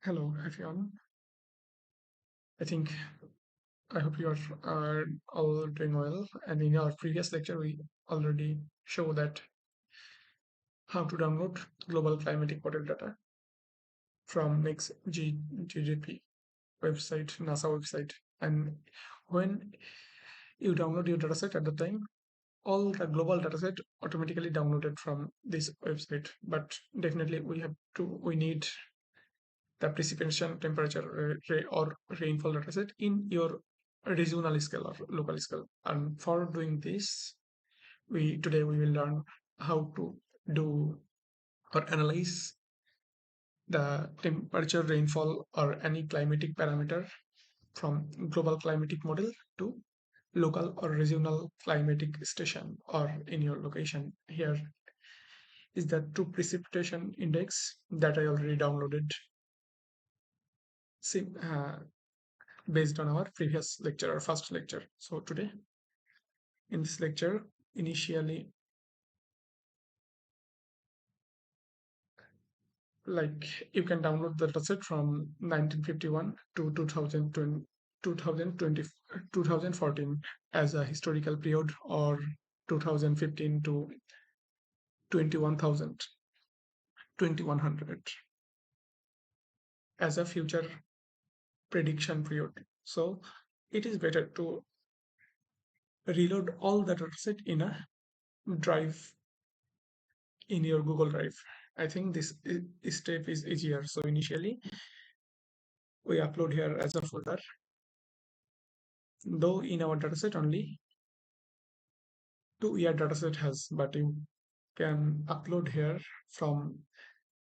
Hello, everyone. I think I hope you are all doing well. And in our previous lecture, we already show that how to download global climatic model data from next GGP website, NASA website. And when you download your dataset at the time, all the global dataset automatically downloaded from this website. But definitely we need the precipitation temperature or rainfall dataset in your regional scale or local scale. And for doing this, we today we will learn how to do or analyze the temperature, rainfall, or any climatic parameter from global climatic model to local or regional climatic station or in your location. Here is the true precipitation index that I already downloaded. See, based on our previous lecture or first lecture. So today in this lecture, initially, like you can download the dataset from 1951 to 2020, 2020, 2014 as a historical period, or 2015 to 21,000, 2100 as a future prediction period. So it is better to reload all the dataset in a drive in your Google Drive. I think this step is easier. So initially, we upload here as a folder, though in our dataset only 2 year dataset has, but you can upload here from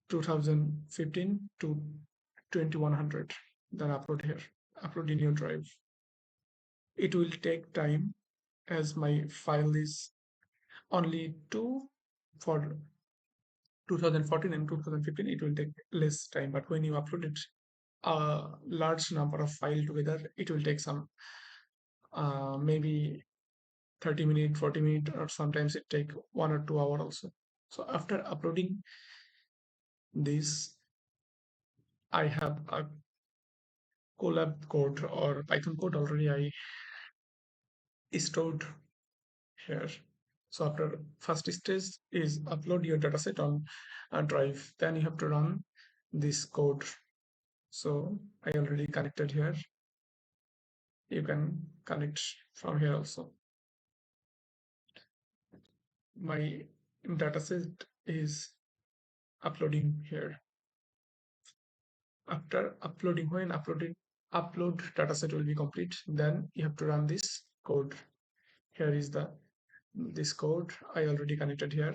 2015 to 2100. Then upload here, upload in your drive. It will take time as my file is only two for 2014 and 2015. It will take less time, but when you upload it a large number of file together, it will take some maybe 30 minutes, 40 minutes, or sometimes it take 1 or 2 hours also. So after uploading this, I have a Colab code or Python code already I stored here. So after first stage is upload your dataset on a drive, then you have to run this code. So I already connected here. You can connect from here also. My dataset is uploading here. After uploading, when upload dataset will be complete, then you have to run this code. Here is this code I already connected here.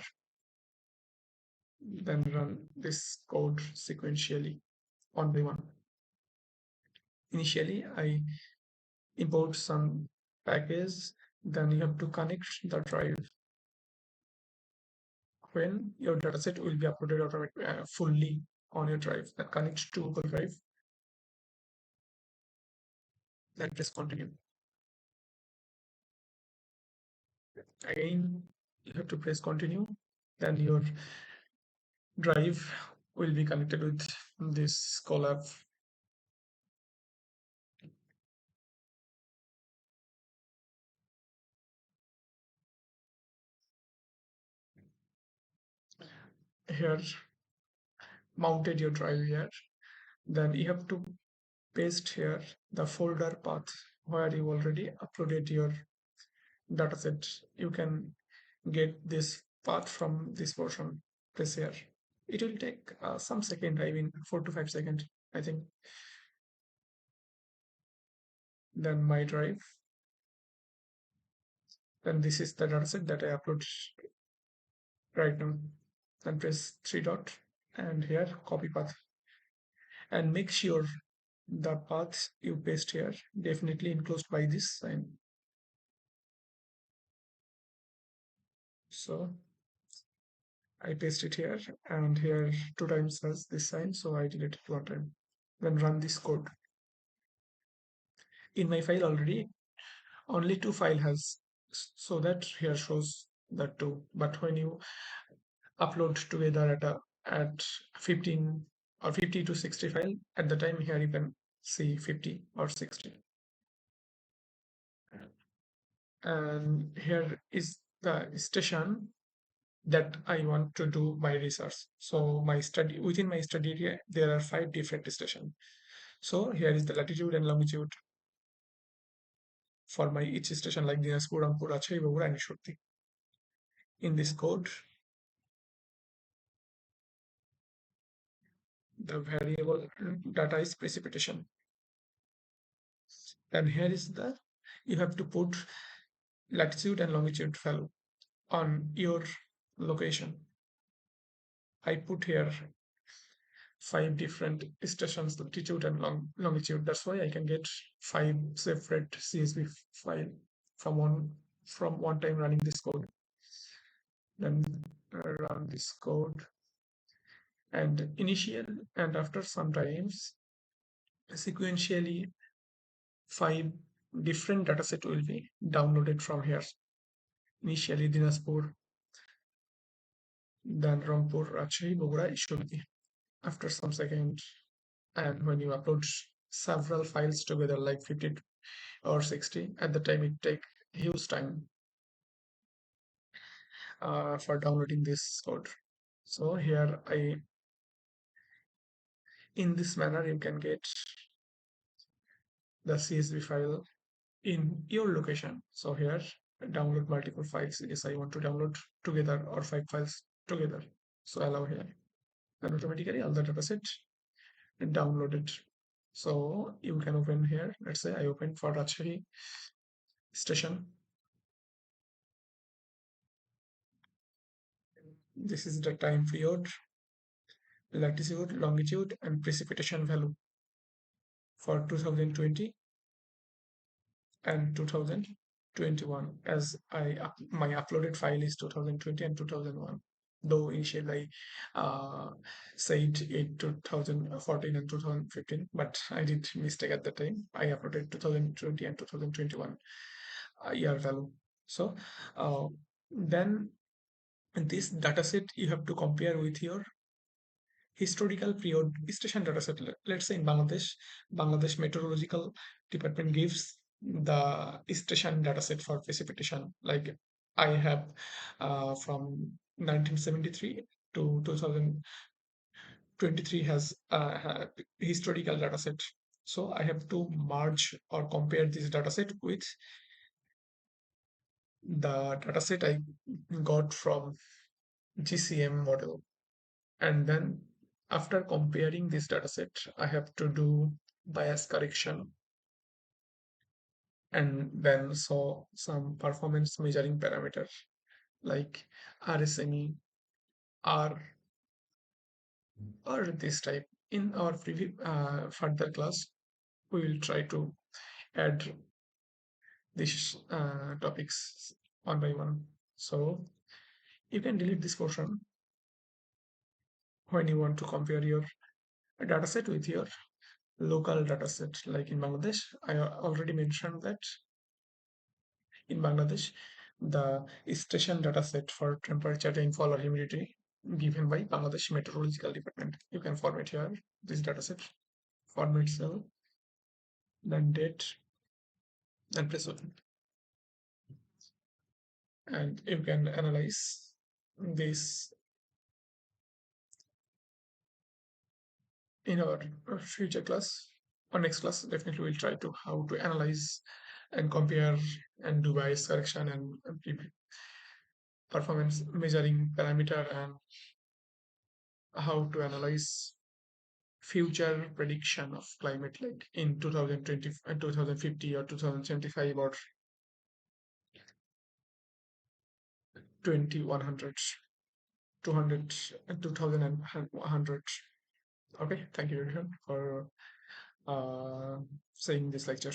Then run this code sequentially one by one. Initially, I import some package, then you have to connect the drive. When your dataset will be uploaded fully on your drive, that connects to Google Drive, then press continue. Again, you have to press continue, then your drive will be connected with this Colab. Here, mounted your drive here, then you have to paste here the folder path where you already uploaded your dataset. You can get this path from this portion. Press here. It will take some second, I mean 4 to 5 seconds, I think. Then my drive. Then this is the dataset that I upload right now. Then press three dot and here copy path. And make sure the path you paste here definitely enclosed by this sign. So I paste it here, and here 2 times has this sign, so I delete it 1 time. Then run this code. In my file already, only 2 file has, so that here shows the 2. But when you upload together at 15 or 50 to 60 file. At the time here you can see 50 or 60. And here is the station that I want to do my research. So my study within my study area, there are 5 different stations. So here is the latitude and longitude for my each station like Dinaspur, Rampur, Rajshahi, Bogura, and Ishurti. In this code, the variable data is precipitation. And here is the you have to put latitude and longitude value on your location. I put here 5 different stations, latitude and longitude. That's why I can get 5 separate CSV file from one time running this code. Then run this code, and initial and after sometimes sequentially 5 different dataset will be downloaded from here. Initially Dinaspur, then Rampur, Rajshahi, Bogura, it should be after some second. And when you upload several files together like 50 or 60, at the time it take huge time for downloading this code. So here in this manner you can get the CSV file in your location. So here download multiple files. Yes, I want to download together or 5 files together. So allow here, and automatically all the dataset downloaded. So you can open here. Let's say I open for Rajshahi station. This is the time period, latitude, longitude, and precipitation value for 2020 and 2021. As my uploaded file is 2020 and 2001. Though initially I said it 2014 and 2015, but I did mistake at the time. I uploaded 2020 and 2021 year value. So then this dataset you have to compare with your historical period station dataset. Let's say in Bangladesh Meteorological Department gives the station dataset for precipitation. Like I have from 1973 to 2023 has historical dataset. So I have to merge or compare this dataset with the dataset I got from GCM model. And then after comparing this dataset, I have to do bias correction and then saw some performance measuring parameters like RSME, R, or this type. In our further class, we will try to add these topics one by one. So you can delete this portion when you want to compare your dataset with your local dataset. Like in Bangladesh, I already mentioned that in Bangladesh, the station dataset for temperature, rainfall, or humidity given by Bangladesh Meteorological Department. You can format here this dataset, format cell, then date, then press open. And you can analyze this in our future class or next class. Definitely we'll try to how to analyze and compare and do bias correction and performance measuring parameter, and how to analyze future prediction of climate like in 2020 and 2050 or 2075 or 2100, 200 and 2100. Okay, thank you everyone for saying this lecture.